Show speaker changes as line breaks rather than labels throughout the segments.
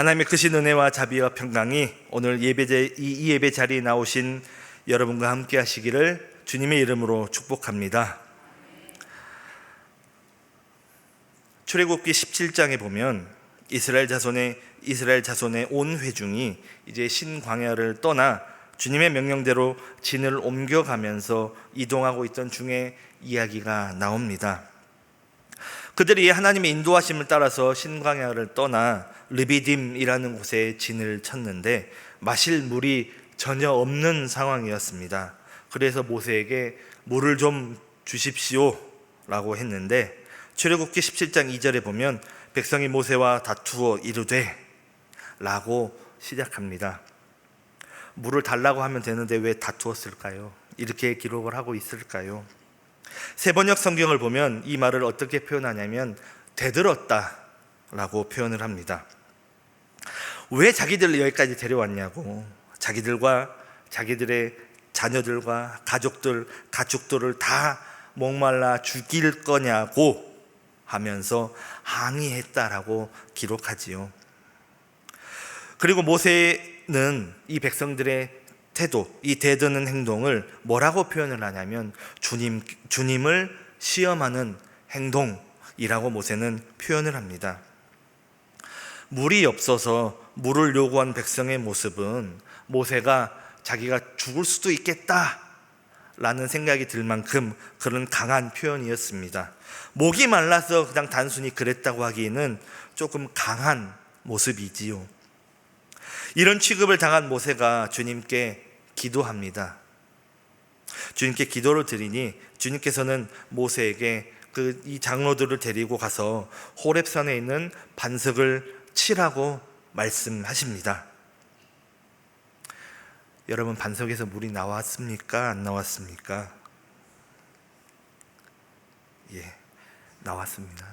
하나님의 크신 은혜와 자비와 평강이 오늘 이 예배 자리에 나오신 여러분과 함께 하시기를 주님의 이름으로 축복합니다. 출애굽기 17장에 보면 이스라엘 자손의 온 회중이 이제 신광야를 떠나 주님의 명령대로 진을 옮겨가면서 이동하고 있던 중에 이야기가 나옵니다. 그들이 하나님의 인도하심을 따라서 신광야를 떠나 르비딤이라는 곳에 진을 쳤는데 마실 물이 전혀 없는 상황이었습니다. 그래서 모세에게 물을 좀 주십시오 라고 했는데, 출애굽기 17장 2절에 보면 백성이 모세와 다투어 이르되 라고 시작합니다. 물을 달라고 하면 되는데 왜 다투었을까요? 이렇게 기록을 하고 있을까요? 세번역 성경을 보면 이 말을 어떻게 표현하냐면 대들었다 라고 표현을 합니다. 왜 자기들을 여기까지 데려왔냐고, 자기들과 자기들의 자녀들과 가축들을 다 목말라 죽일 거냐고 하면서 항의했다라고 기록하지요. 그리고 모세는 이 백성들의 태도, 이 대드는 행동을 뭐라고 표현을 하냐면 주님을 시험하는 행동이라고 모세는 표현을 합니다. 물이 없어서 물을 요구한 백성의 모습은 모세가 자기가 죽을 수도 있겠다 라는 생각이 들 만큼 그런 강한 표현이었습니다. 목이 말라서 그냥 단순히 그랬다고 하기에는 조금 강한 모습이지요. 이런 취급을 당한 모세가 주님께 기도합니다. 주님께 기도를 드리니 주님께서는 모세에게 이 장로들을 데리고 가서 호렙산에 있는 반석을 치라고 말씀하십니다. 여러분, 반석에서 물이 나왔습니까? 안 나왔습니까? 예, 나왔습니다.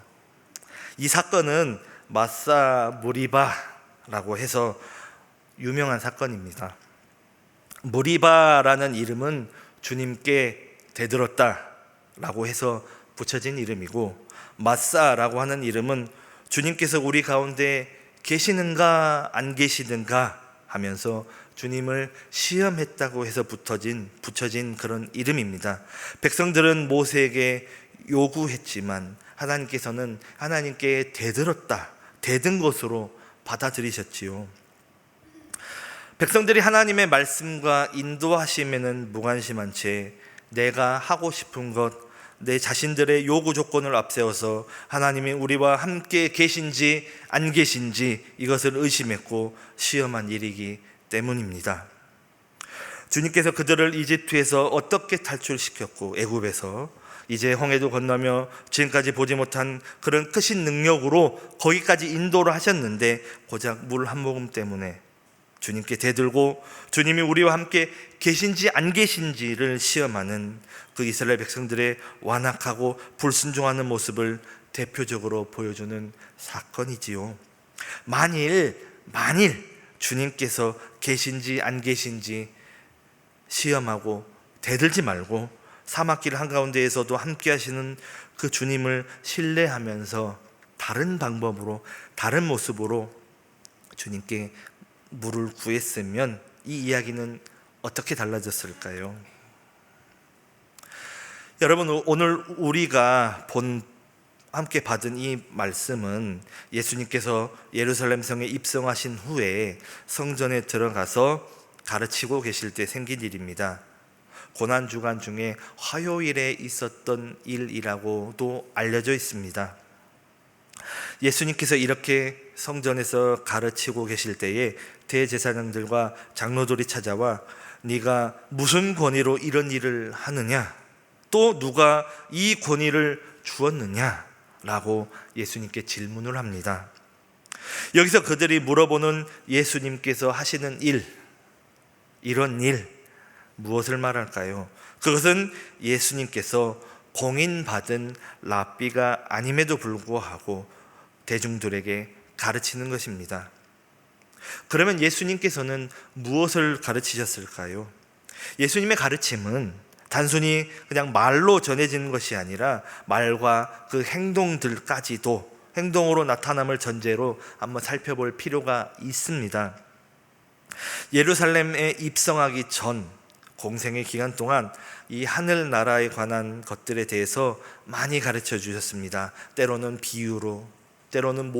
이 사건은 마사 무리바라고 해서 유명한 사건입니다. 무리바라는 이름은 주님께 대들었다라고 해서 붙여진 이름이고, 마사라고 하는 이름은 주님께서 우리 가운데 계시는가 안 계시는가 하면서 주님을 시험했다고 해서 붙여진 그런 이름입니다. 백성들은 모세에게 요구했지만 하나님께서는 하나님께 대든 것으로 받아들이셨지요. 백성들이 하나님의 말씀과 인도하심에는 무관심한 채 내가 하고 싶은 것, 내 자신들의 요구 조건을 앞세워서 하나님이 우리와 함께 계신지 안 계신지 이것을 의심했고 시험한 일이기 때문입니다. 주님께서 그들을 이집트에서 어떻게 탈출시켰고 애굽에서 이제 홍해도 건너며 지금까지 보지 못한 그런 크신 능력으로 거기까지 인도를 하셨는데 고작 물 한 모금 때문에 주님께 대들고 주님이 우리와 함께 계신지 안 계신지를 시험하는 그 이스라엘 백성들의 완악하고 불순종하는 모습을 대표적으로 보여주는 사건이지요. 만일 주님께서 계신지 안 계신지 시험하고 대들지 말고 사막길 한가운데에서도 함께 하시는 그 주님을 신뢰하면서 다른 방법으로, 다른 모습으로 주님께 물을 구했으면 이 이야기는 어떻게 달라졌을까요? 여러분, 오늘 우리가 함께 받은 이 말씀은 예수님께서 예루살렘 성에 입성하신 후에 성전에 들어가서 가르치고 계실 때 생긴 일입니다. 고난주간 중에 화요일에 있었던 일이라고도 알려져 있습니다. 예수님께서 이렇게 성전에서 가르치고 계실 때에 대제사장들과 장로들이 찾아와 네가 무슨 권위로 이런 일을 하느냐, 또 누가 이 권위를 주었느냐 라고 예수님께 질문을 합니다. 여기서 그들이 물어보는 예수님께서 하시는 이런 일 무엇을 말할까요? 그것은 예수님께서 공인받은 랍비가 아님에도 불구하고 대중들에게 가르치는 것입니다. 그러면 예수님께서는 무엇을 가르치셨을까요? 예수님의 가르침은 단순히 그냥 말로 전해지는 것이 아니라 말과 그 행동들까지도 행동으로 나타남을 전제로 한번 살펴볼 필요가 있습니다. 예루살렘에 입성하기 전 공생의 기간 동안 이 하늘나라에 관한 것들에 대해서 많이 가르쳐 주셨습니다. 때로는 비유로, 때로는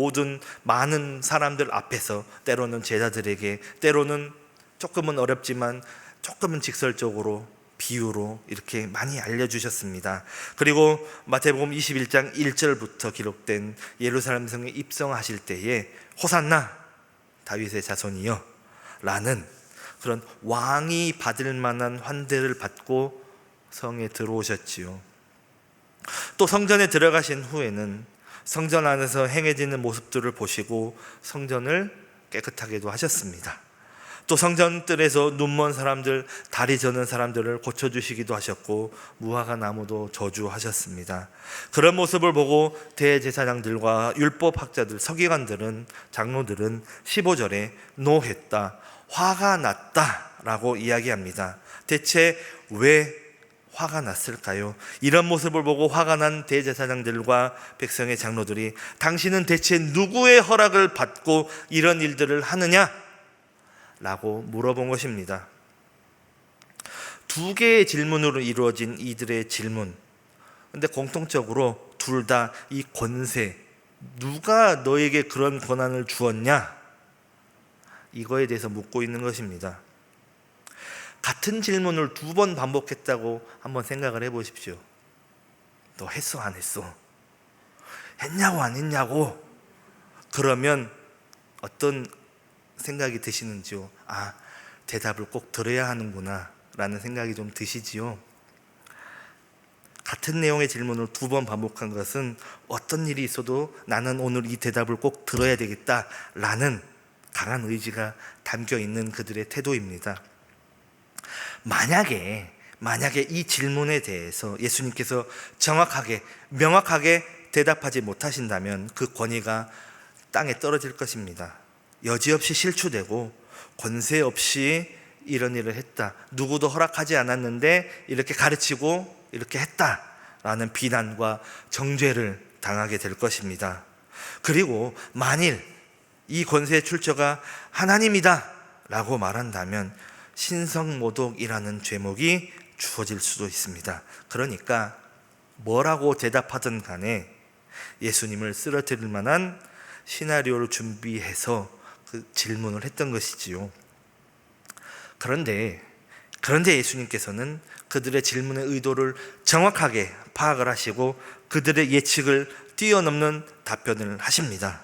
많은 사람들 앞에서, 때로는 제자들에게, 때로는 조금은 어렵지만 조금은 직설적으로 비유로 이렇게 많이 알려주셨습니다. 그리고 마태복음 21장 1절부터 기록된 예루살렘 성에 입성하실 때에 호산나 다윗의 자손이여 라는 그런 왕이 받을 만한 환대를 받고 성에 들어오셨지요. 또 성전에 들어가신 후에는 성전 안에서 행해지는 모습들을 보시고 성전을 깨끗하게도 하셨습니다. 또 성전뜰에서 눈먼 사람들, 다리 저는 사람들을 고쳐주시기도 하셨고 무화과 나무도 저주하셨습니다. 그런 모습을 보고 대제사장들과 율법학자들, 서기관들은, 장로들은 15절에 노했다, 화가 났다 라고 이야기합니다. 대체 왜 화가 났을까요? 이런 모습을 보고 화가 난 대제사장들과 백성의 장로들이 당신은 대체 누구의 허락을 받고 이런 일들을 하느냐? 라고 물어본 것입니다. 두 개의 질문으로 이루어진 이들의 질문, 근데 공통적으로 둘 다 이 권세, 누가 너에게 그런 권한을 주었냐? 이거에 대해서 묻고 있는 것입니다. 같은 질문을 2번 반복했다고 한번 생각을 해보십시오. 너 했어 안 했어? 했냐고 안 했냐고? 그러면 어떤 생각이 드시는지요? 아, 대답을 꼭 들어야 하는구나 라는 생각이 좀 드시지요? 같은 내용의 질문을 2번 반복한 것은 어떤 일이 있어도 나는 오늘 이 대답을 꼭 들어야 되겠다 라는 강한 의지가 담겨 있는 그들의 태도입니다. 만약에 이 질문에 대해서 예수님께서 정확하게 명확하게 대답하지 못하신다면 그 권위가 땅에 떨어질 것입니다. 여지없이 실추되고 권세 없이 이런 일을 했다, 누구도 허락하지 않았는데 이렇게 가르치고 이렇게 했다라는 비난과 정죄를 당하게 될 것입니다. 그리고 만일 이 권세의 출처가 하나님이다 라고 말한다면 신성모독이라는 죄목이 주어질 수도 있습니다. 그러니까 뭐라고 대답하든 간에 예수님을 쓰러뜨릴 만한 시나리오를 준비해서 그 질문을 했던 것이지요. 그런데 예수님께서는 그들의 질문의 의도를 정확하게 파악을 하시고 그들의 예측을 뛰어넘는 답변을 하십니다.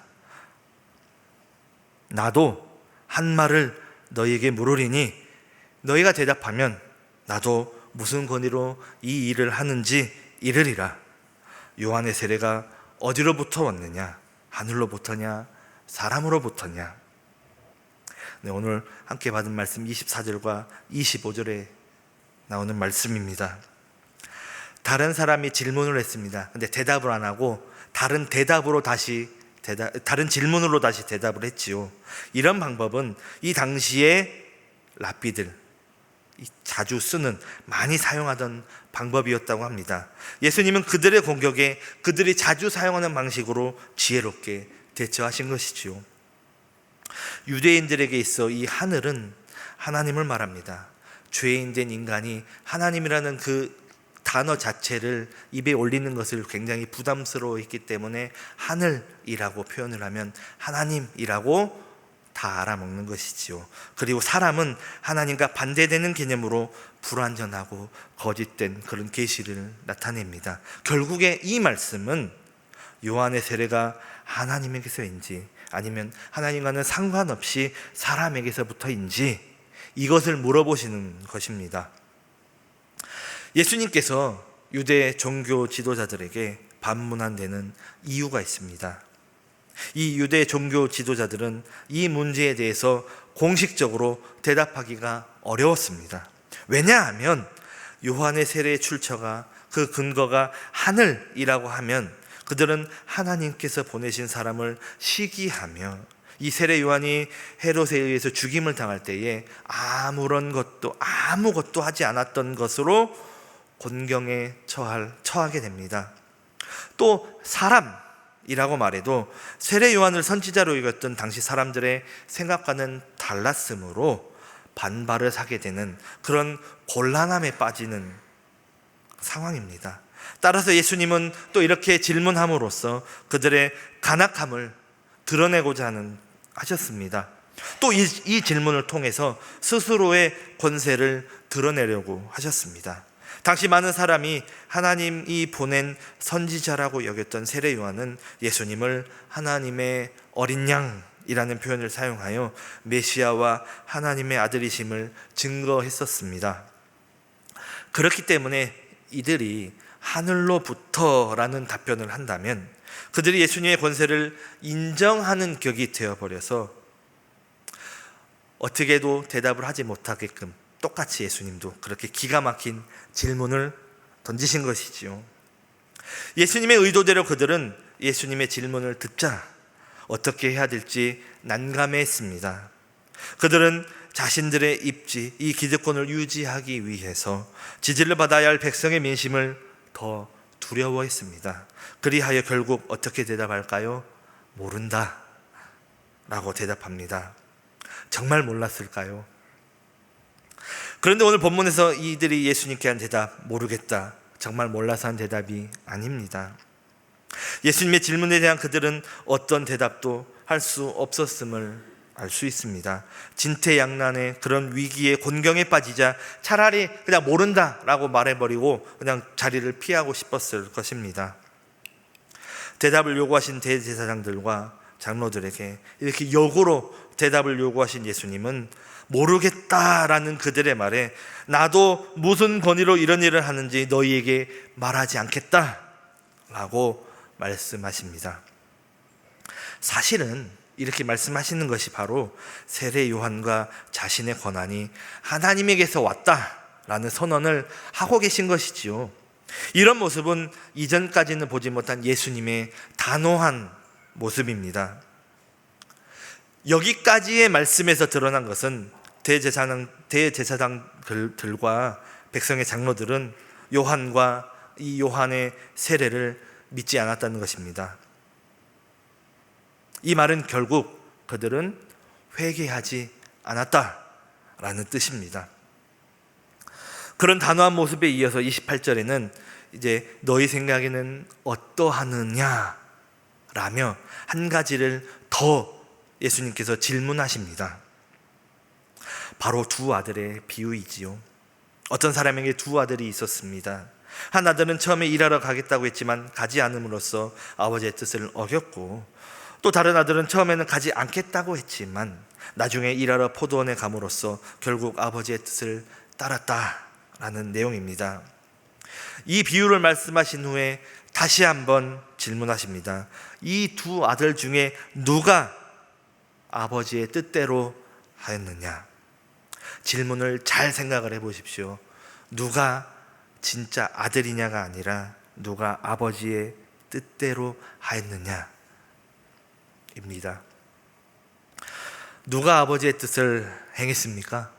나도 한 말을 너희에게 물으리니 너희가 대답하면 나도 무슨 권위로 이 일을 하는지 이르리라. 요한의 세례가 어디로부터 왔느냐? 하늘로부터냐? 사람으로부터냐? 네, 오늘 함께 받은 말씀 24절과 25절에 나오는 말씀입니다. 다른 사람이 질문을 했습니다. 근데 대답을 안 하고 다른 질문으로 다시 대답을 했지요. 이런 방법은 이 당시에 랍비들 자주 쓰는, 많이 사용하던 방법이었다고 합니다. 예수님은 그들의 공격에 그들이 자주 사용하는 방식으로 지혜롭게 대처하신 것이지요. 유대인들에게 있어 이 하늘은 하나님을 말합니다. 죄인된 인간이 하나님이라는 그 단어 자체를 입에 올리는 것을 굉장히 부담스러워했기 때문에 하늘이라고 표현을 하면 하나님이라고 다 알아먹는 것이지요. 그리고 사람은 하나님과 반대되는 개념으로 불완전하고 거짓된 그런 계시를 나타냅니다. 결국에 이 말씀은 요한의 세례가 하나님에게서인지 아니면 하나님과는 상관없이 사람에게서부터인지 이것을 물어보시는 것입니다. 예수님께서 유대 종교 지도자들에게 반문한 데는 이유가 있습니다. 이 유대 종교 지도자들은 이 문제에 대해서 공식적으로 대답하기가 어려웠습니다. 왜냐하면 요한의 세례의 출처가, 그 근거가 하늘이라고 하면 그들은 하나님께서 보내신 사람을 시기하며 이 세례 요한이 헤롯에 의해서 죽임을 당할 때에 아무것도 하지 않았던 것으로 곤경에 처하게 됩니다. 또 사람, 이라고 말해도 세례 요한을 선지자로 여겼던 당시 사람들의 생각과는 달랐으므로 반발을 사게 되는 그런 곤란함에 빠지는 상황입니다. 따라서 예수님은 또 이렇게 질문함으로써 그들의 간악함을 드러내고자 하셨습니다. 또 이 질문을 통해서 스스로의 권세를 드러내려고 하셨습니다. 당시 많은 사람이 하나님이 보낸 선지자라고 여겼던 세례 요한은 예수님을 하나님의 어린 양이라는 표현을 사용하여 메시아와 하나님의 아들이심을 증거했었습니다. 그렇기 때문에 이들이 하늘로부터라는 답변을 한다면 그들이 예수님의 권세를 인정하는 격이 되어버려서 어떻게 해도 대답을 하지 못하게끔 똑같이 예수님도 그렇게 기가 막힌 질문을 던지신 것이지요. 예수님의 의도대로 그들은 예수님의 질문을 듣자 어떻게 해야 될지 난감해했습니다. 그들은 자신들의 입지, 이 기득권을 유지하기 위해서 지지를 받아야 할 백성의 민심을 더 두려워했습니다. 그리하여 결국 어떻게 대답할까요? 모른다 라고 대답합니다. 정말 몰랐을까요? 그런데 오늘 본문에서 이들이 예수님께 한 대답, 모르겠다, 정말 몰라서 한 대답이 아닙니다. 예수님의 질문에 대한 그들은 어떤 대답도 할 수 없었음을 알 수 있습니다. 진퇴양난의 그런 위기에 곤경에 빠지자 차라리 그냥 모른다라고 말해버리고 그냥 자리를 피하고 싶었을 것입니다. 대답을 요구하신 대제사장들과 장로들에게 이렇게 역으로 대답을 요구하신 예수님은 모르겠다라는 그들의 말에 나도 무슨 권위로 이런 일을 하는지 너희에게 말하지 않겠다라고 말씀하십니다. 사실은 이렇게 말씀하시는 것이 바로 세례 요한과 자신의 권한이 하나님에게서 왔다라는 선언을 하고 계신 것이지요. 이런 모습은 이전까지는 보지 못한 예수님의 단호한 모습입니다. 여기까지의 말씀에서 드러난 것은 대제사장들과 백성의 장로들은 요한과 이 요한의 세례를 믿지 않았다는 것입니다. 이 말은 결국 그들은 회개하지 않았다라는 뜻입니다. 그런 단호한 모습에 이어서 28절에는 이제 너희 생각에는 어떠하느냐 라며 한 가지를 더 예수님께서 질문하십니다. 바로 두 아들의 비유이지요. 어떤 사람에게 두 아들이 있었습니다. 한 아들은 처음에 일하러 가겠다고 했지만 가지 않음으로써 아버지의 뜻을 어겼고, 또 다른 아들은 처음에는 가지 않겠다고 했지만 나중에 일하러 포도원에 감으로써 결국 아버지의 뜻을 따랐다라는 내용입니다. 이 비유를 말씀하신 후에 다시 한번 질문하십니다. 이 두 아들 중에 누가 아버지의 뜻대로 하였느냐? 질문을 잘 생각을 해보십시오. 누가 진짜 아들이냐가 아니라 누가 아버지의 뜻대로 하였느냐 입니다. 누가 아버지의 뜻을 행했습니까?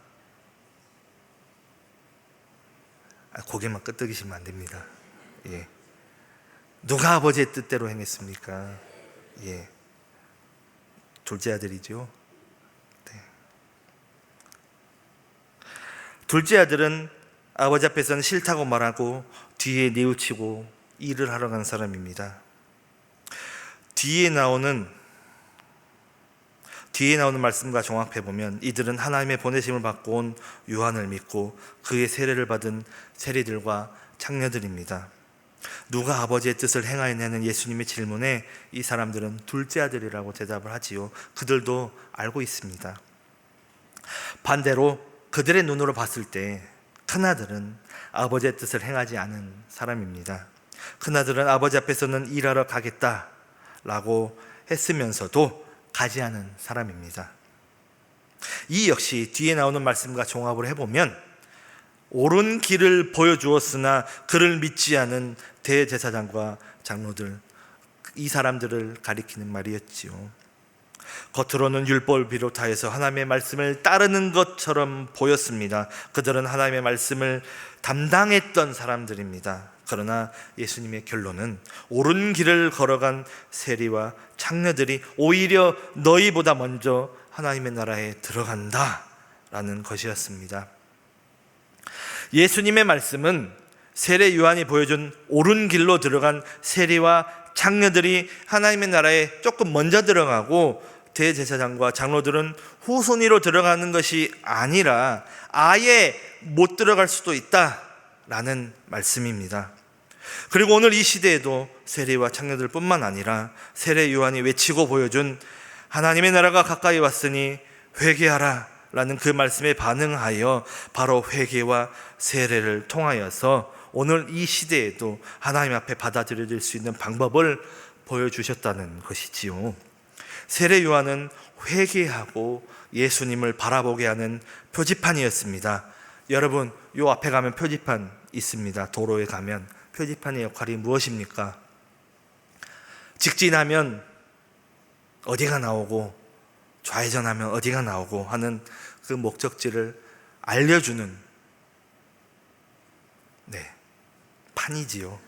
고개만 끄덕이시면 안 됩니다. 예. 누가 아버지의 뜻대로 행했습니까? 예. 둘째 아들이죠. 네. 둘째 아들은 아버지 앞에서는 싫다고 말하고 뒤에 뉘우치고 일을 하러 간 사람입니다. 뒤에 나오는 말씀과 종합해 보면 이들은 하나님의 보내심을 받고 온 요한을 믿고 그의 세례를 받은 세리들과 창녀들입니다. 누가 아버지의 뜻을 행하였냐는 예수님의 질문에 이 사람들은 둘째 아들이라고 대답을 하지요. 그들도 알고 있습니다. 반대로 그들의 눈으로 봤을 때 큰아들은 아버지의 뜻을 행하지 않은 사람입니다. 큰아들은 아버지 앞에서는 일하러 가겠다라고 했으면서도 가지 않은 사람입니다. 이 역시 뒤에 나오는 말씀과 종합을 해보면 옳은 길을 보여주었으나 그를 믿지 않은 대제사장과 장로들, 이 사람들을 가리키는 말이었지요. 겉으로는 율법을 비롯하여서 하나님의 말씀을 따르는 것처럼 보였습니다. 그들은 하나님의 말씀을 담당했던 사람들입니다. 그러나 예수님의 결론은 옳은 길을 걸어간 세리와 창녀들이 오히려 너희보다 먼저 하나님의 나라에 들어간다 라는 것이었습니다. 예수님의 말씀은 세례 요한이 보여준 옳은 길로 들어간 세리와 창녀들이 하나님의 나라에 조금 먼저 들어가고 대제사장과 장로들은 후순위로 들어가는 것이 아니라 아예 못 들어갈 수도 있다라는 말씀입니다. 그리고 오늘 이 시대에도 세리와 창녀들 뿐만 아니라 세례 요한이 외치고 보여준 하나님의 나라가 가까이 왔으니 회개하라 라는 그 말씀에 반응하여 바로 회개와 세례를 통하여서 오늘 이 시대에도 하나님 앞에 받아들여질 수 있는 방법을 보여주셨다는 것이지요. 세례 요한은 회개하고 예수님을 바라보게 하는 표지판이었습니다. 여러분, 요 앞에 가면 표지판 있습니다. 도로에 가면 표지판의 역할이 무엇입니까? 직진하면 어디가 나오고 좌회전하면 어디가 나오고 하는 그 목적지를 알려주는 판이지요.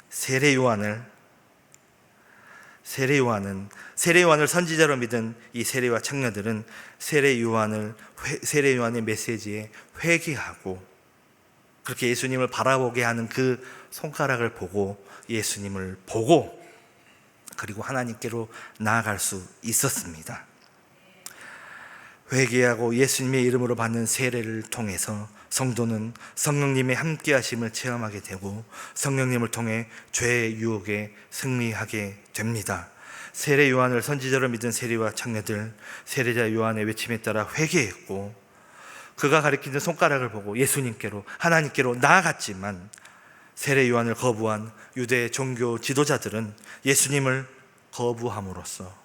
세례 요한을 선지자로 믿은 이 세례와 창녀들은 세례 요한의 메시지에 회개하고 그렇게 예수님을 바라보게 하는 그 손가락을 보고 예수님을 보고 그리고 하나님께로 나아갈 수 있었습니다. 회개하고 예수님의 이름으로 받는 세례를 통해서 성도는 성령님의 함께 하심을 체험하게 되고 성령님을 통해 죄의 유혹에 승리하게 됩니다. 세례 요한을 선지자로 믿은 세리와 창녀들, 세례자 요한의 외침에 따라 회개했고 그가 가리키는 손가락을 보고 예수님께로 하나님께로 나아갔지만 세례 요한을 거부한 유대 종교 지도자들은 예수님을 거부함으로써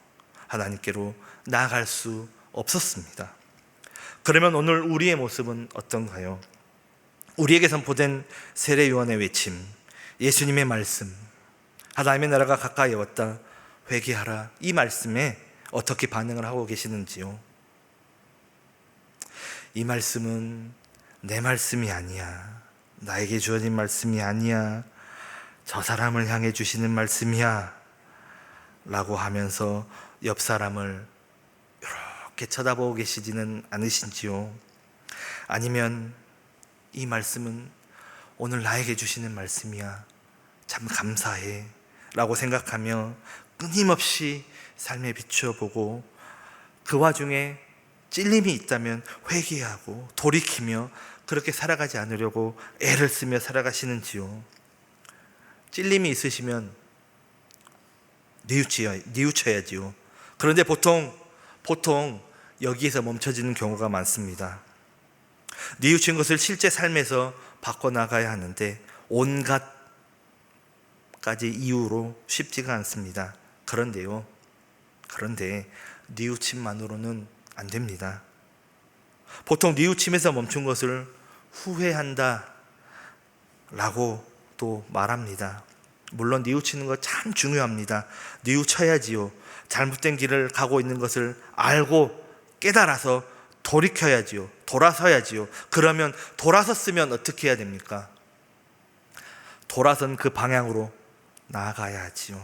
하나님께로 나아갈 수 없었습니다. 그러면 오늘 우리의 모습은 어떤가요? 우리에게 선포된 세례 요한의 외침, 예수님의 말씀, 하나님의 나라가 가까이 왔다, 회개하라, 이 말씀에 어떻게 반응을 하고 계시는지요? 이 말씀은 내 말씀이 아니야, 나에게 주어진 말씀이 아니야, 저 사람을 향해 주시는 말씀이야 라고 하면서 옆 사람을 이렇게 쳐다보고 계시지는 않으신지요? 아니면 이 말씀은 오늘 나에게 주시는 말씀이야, 참 감사해 라고 생각하며 끊임없이 삶에 비추어보고 그 와중에 찔림이 있다면 회개하고 돌이키며 그렇게 살아가지 않으려고 애를 쓰며 살아가시는지요? 찔림이 있으시면 뉘우쳐야지요. 그런데 보통 여기에서 멈춰지는 경우가 많습니다. 뉘우친 것을 실제 삶에서 바꿔나가야 하는데 온갖 가지 이유로 쉽지가 않습니다. 그런데 뉘우침만으로는 안 됩니다. 보통 뉘우침에서 멈춘 것을 후회한다 라고 또 말합니다. 물론 뉘우치는 거 참 중요합니다. 뉘우쳐야지요. 잘못된 길을 가고 있는 것을 알고 깨달아서 돌이켜야지요. 돌아서야지요. 그러면 돌아섰으면 어떻게 해야 됩니까? 돌아선 그 방향으로 나아가야 하지요.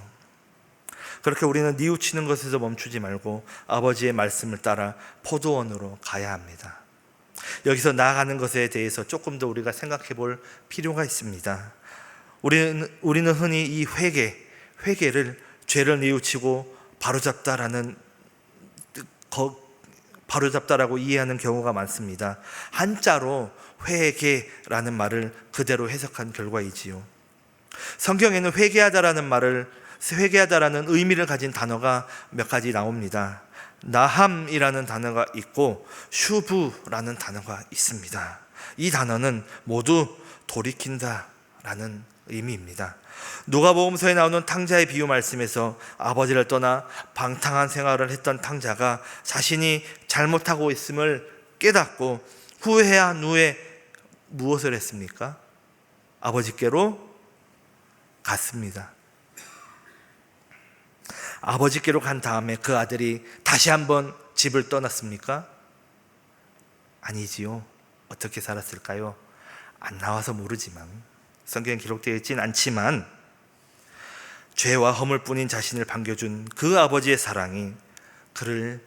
그렇게 우리는 뉘우치는 것에서 멈추지 말고 아버지의 말씀을 따라 포도원으로 가야 합니다. 여기서 나아가는 것에 대해서 조금 더 우리가 생각해 볼 필요가 있습니다. 우리는 흔히 이 회개를 죄를 뉘우치고 바로잡다라고 이해하는 경우가 많습니다. 한자로 회개라는 말을 그대로 해석한 결과이지요. 성경에는 회개하다라는 의미를 가진 단어가 몇 가지 나옵니다. 나함이라는 단어가 있고 슈브라는 단어가 있습니다. 이 단어는 모두 돌이킨다라는 의미입니다. 누가복음서에 나오는 탕자의 비유 말씀에서 아버지를 떠나 방탕한 생활을 했던 탕자가 자신이 잘못하고 있음을 깨닫고 후회한 후에 무엇을 했습니까? 아버지께로 갔습니다. 아버지께로 간 다음에 그 아들이 다시 한번 집을 떠났습니까? 아니지요. 어떻게 살았을까요? 안 나와서 모르지만, 성경에 기록되어 있진 않지만 죄와 허물뿐인 자신을 반겨준 그 아버지의 사랑이 그를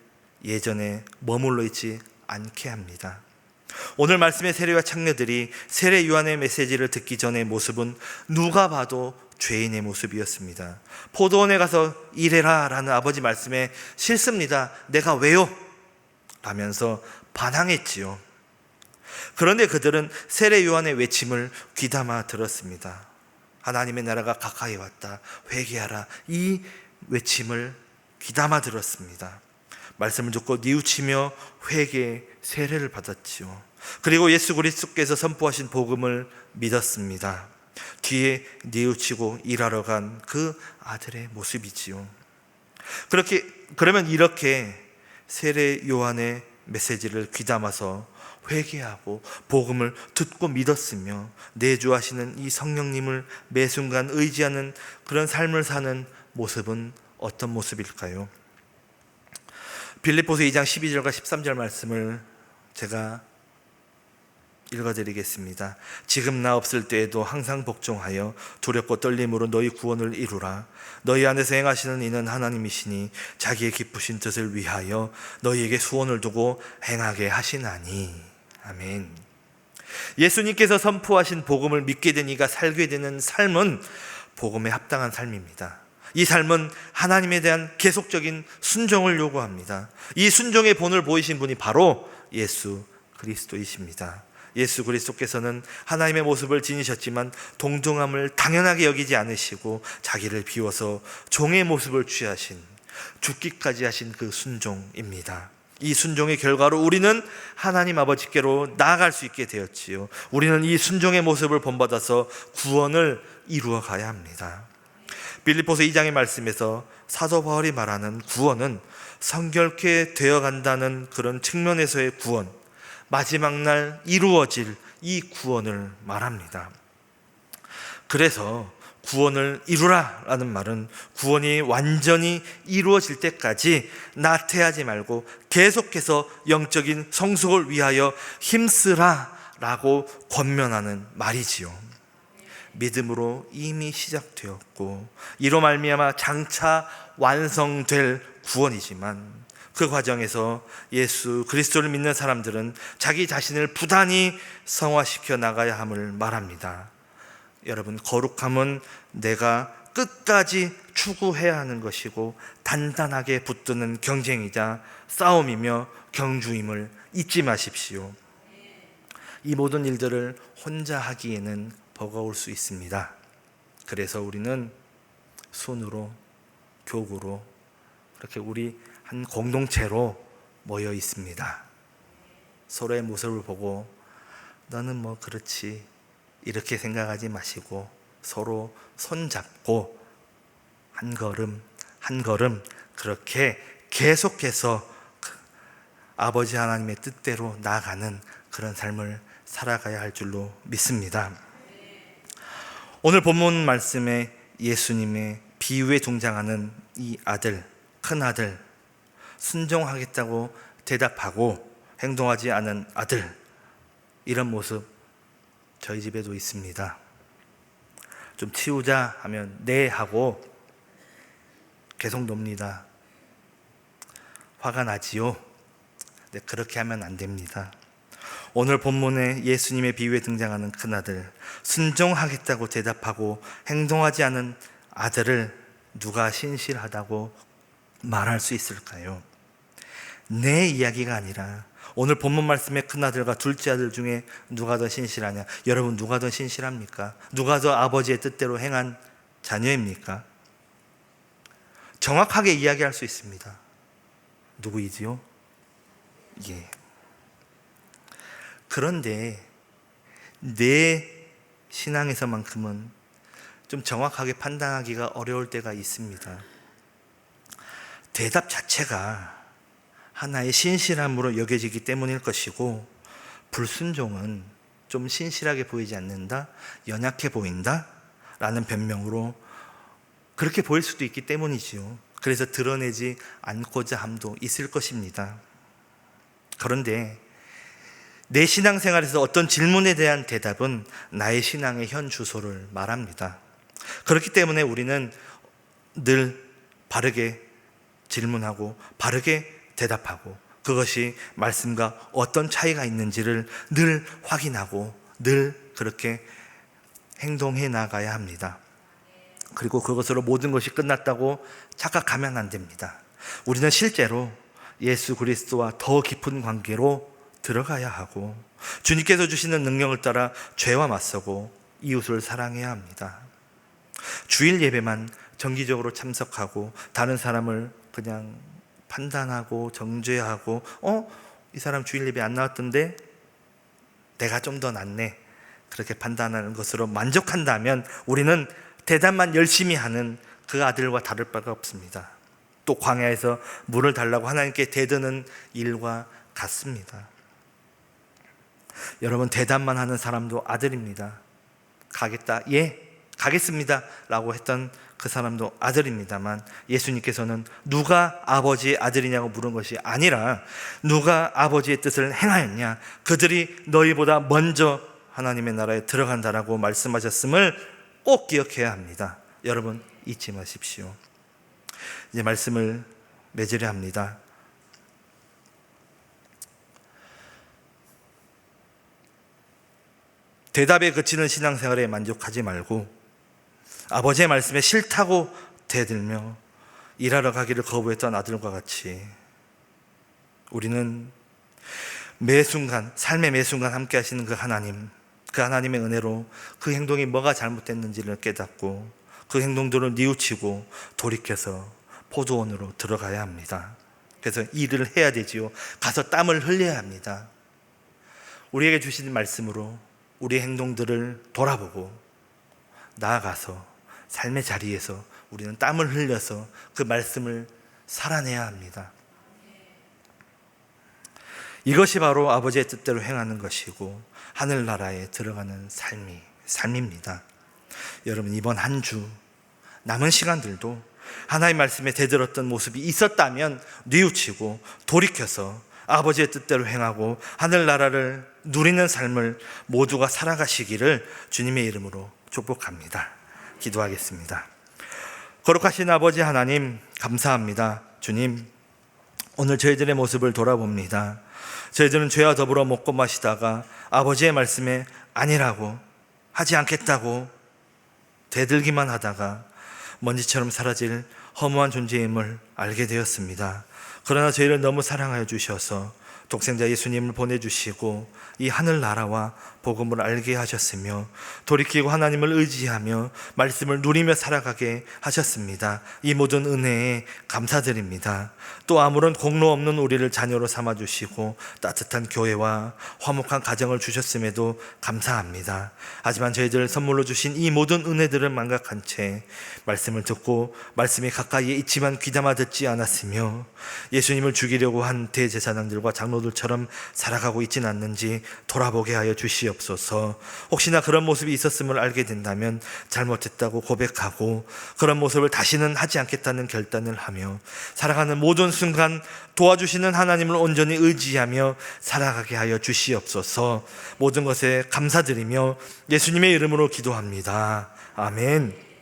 예전에 머물러 있지 않게 합니다. 오늘 말씀의 세례와 창녀들이 세례 요한의 메시지를 듣기 전의 모습은 누가 봐도 죄인의 모습이었습니다. 포도원에 가서 일해라 라는 아버지 말씀에 싫습니다, 내가 왜요? 라면서 반항했지요. 그런데 그들은 세례 요한의 외침을 귀담아 들었습니다. 하나님의 나라가 가까이 왔다, 회개하라, 이 외침을 귀담아 들었습니다. 말씀을 듣고 뉘우치며 회개 세례를 받았지요. 그리고 예수 그리스도께서 선포하신 복음을 믿었습니다. 뒤에 뉘우치고 일하러 간 그 아들의 모습이지요. 그러면 이렇게 세례 요한의 메시지를 귀담아서 회개하고 복음을 듣고 믿었으며 내주하시는 이 성령님을 매 순간 의지하는 그런 삶을 사는 모습은 어떤 모습일까요? 빌립보서 2장 12절과 13절 말씀을 제가 읽어드리겠습니다. 지금 나 없을 때에도 항상 복종하여 두렵고 떨림으로 너희 구원을 이루라. 너희 안에서 행하시는 이는 하나님이시니 자기의 기쁘신 뜻을 위하여 너희에게 소원을 두고 행하게 하시나니. 아멘. 예수님께서 선포하신 복음을 믿게 된 이가 살게 되는 삶은 복음에 합당한 삶입니다. 이 삶은 하나님에 대한 계속적인 순종을 요구합니다. 이 순종의 본을 보이신 분이 바로 예수 그리스도이십니다. 예수 그리스도께서는 하나님의 모습을 지니셨지만 동등함을 당연하게 여기지 않으시고 자기를 비워서 종의 모습을 취하신, 죽기까지 하신 그 순종입니다. 이 순종의 결과로 우리는 하나님 아버지께로 나아갈 수 있게 되었지요. 우리는 이 순종의 모습을 본받아서 구원을 이루어 가야 합니다. 빌립보서 2장의 말씀에서 사도 바울이 말하는 구원은 성결케 되어 간다는 그런 측면에서의 구원, 마지막 날 이루어질 이 구원을 말합니다. 그래서 구원을 이루라 라는 말은 구원이 완전히 이루어질 때까지 나태하지 말고 계속해서 영적인 성숙을 위하여 힘쓰라 라고 권면하는 말이지요. 믿음으로 이미 시작되었고 이로 말미암아 장차 완성될 구원이지만 그 과정에서 예수 그리스도를 믿는 사람들은 자기 자신을 부단히 성화시켜 나가야 함을 말합니다. 여러분, 거룩함은 내가 끝까지 추구해야 하는 것이고 단단하게 붙드는 경쟁이자 싸움이며 경주임을 잊지 마십시오. 이 모든 일들을 혼자 하기에는 버거울 수 있습니다. 그래서 우리는 순으로, 교구로 그렇게 우리 한 공동체로 모여 있습니다. 서로의 모습을 보고 너는 뭐 그렇지 이렇게 생각하지 마시고 서로 손잡고 한 걸음 한 걸음 그렇게 계속해서 아버지 하나님의 뜻대로 나아가는 그런 삶을 살아가야 할 줄로 믿습니다. 오늘 본문 말씀에 예수님의 비유에 등장하는 이 아들, 큰 아들, 순종하겠다고 대답하고 행동하지 않은 아들, 이런 모습 저희 집에도 있습니다. 좀 치우자 하면 네 하고 계속 놉니다. 화가 나지요? 네, 그렇게 하면 안 됩니다. 오늘 본문에 예수님의 비유에 등장하는 큰아들, 순종하겠다고 대답하고 행동하지 않은 아들을 누가 신실하다고 말할 수 있을까요? 내 이야기가 아니라 오늘 본문 말씀의 큰아들과 둘째 아들 중에 누가 더 신실하냐? 여러분, 누가 더 신실합니까? 누가 더 아버지의 뜻대로 행한 자녀입니까? 정확하게 이야기할 수 있습니다. 누구이지요? 예. 그런데 내 신앙에서만큼은 좀 정확하게 판단하기가 어려울 때가 있습니다. 대답 자체가 하나의 신실함으로 여겨지기 때문일 것이고, 불순종은 좀 신실하게 보이지 않는다, 연약해 보인다 라는 변명으로 그렇게 보일 수도 있기 때문이지요. 그래서 드러내지 않고자 함도 있을 것입니다. 그런데 내 신앙생활에서 어떤 질문에 대한 대답은 나의 신앙의 현 주소를 말합니다. 그렇기 때문에 우리는 늘 바르게 질문하고 바르게 대답하고 그것이 말씀과 어떤 차이가 있는지를 늘 확인하고 늘 그렇게 행동해 나가야 합니다. 그리고 그것으로 모든 것이 끝났다고 착각하면 안 됩니다. 우리는 실제로 예수 그리스도와 더 깊은 관계로 들어가야 하고 주님께서 주시는 능력을 따라 죄와 맞서고 이웃을 사랑해야 합니다. 주일 예배만 정기적으로 참석하고 다른 사람을 그냥 판단하고 정죄하고 이 사람 주일 예배 안 나왔던데 내가 좀 더 낫네 그렇게 판단하는 것으로 만족한다면 우리는 대답만 열심히 하는 그 아들과 다를 바가 없습니다. 또 광야에서 물을 달라고 하나님께 대드는 일과 같습니다. 여러분, 대답만 하는 사람도 아들입니다. 가겠다, 예, 가겠습니다 라고 했던 그 사람도 아들입니다만 예수님께서는 누가 아버지의 아들이냐고 물은 것이 아니라 누가 아버지의 뜻을 행하였냐, 그들이 너희보다 먼저 하나님의 나라에 들어간다라고 말씀하셨음을 꼭 기억해야 합니다. 여러분, 잊지 마십시오. 이제 말씀을 맺으려 합니다. 대답에 그치는 신앙생활에 만족하지 말고 아버지의 말씀에 싫다고 대들며 일하러 가기를 거부했던 아들과 같이 우리는 매 순간, 삶의 매 순간 함께 하시는 그 하나님의 은혜로 그 행동이 뭐가 잘못됐는지를 깨닫고 그 행동들을 뉘우치고 돌이켜서 포도원으로 들어가야 합니다. 그래서 일을 해야 되지요. 가서 땀을 흘려야 합니다. 우리에게 주신 말씀으로 우리의 행동들을 돌아보고 나아가서 삶의 자리에서 우리는 땀을 흘려서 그 말씀을 살아내야 합니다. 이것이 바로 아버지의 뜻대로 행하는 것이고 하늘나라에 들어가는 삶입니다. 여러분, 이번 한 주 남은 시간들도 하나님의 말씀에 대들었던 모습이 있었다면 뉘우치고 돌이켜서 아버지의 뜻대로 행하고 하늘나라를 누리는 삶을 모두가 살아가시기를 주님의 이름으로 축복합니다. 기도하겠습니다. 거룩하신 아버지 하나님, 감사합니다. 주님, 오늘 저희들의 모습을 돌아봅니다. 저희들은 죄와 더불어 먹고 마시다가 아버지의 말씀에 아니라고, 하지 않겠다고 대들기만 하다가 먼지처럼 사라질 허무한 존재임을 알게 되었습니다. 그러나 저희를 너무 사랑하여 주셔서 독생자 예수님을 보내주시고 이 하늘나라와 복음을 알게 하셨으며 돌이키고 하나님을 의지하며 말씀을 누리며 살아가게 하셨습니다. 이 모든 은혜에 감사드립니다. 또 아무런 공로 없는 우리를 자녀로 삼아주시고 따뜻한 교회와 화목한 가정을 주셨음에도 감사합니다. 하지만 저희들 선물로 주신 이 모든 은혜들을 망각한 채 말씀을 듣고 말씀이 가까이에 있지만 귀담아 듣지 않았으며 예수님을 죽이려고 한 대제사장들과 장로들처럼 살아가고 있지는 않는지 돌아보게 하여 주시옵소서. 혹시나 그런 모습이 있었음을 알게 된다면 잘못했다고 고백하고 그런 모습을 다시는 하지 않겠다는 결단을 하며 살아가는 모든 순간 도와주시는 하나님을 온전히 의지하며 살아가게 하여 주시옵소서. 모든 것에 감사드리며 예수님의 이름으로 기도합니다. 아멘.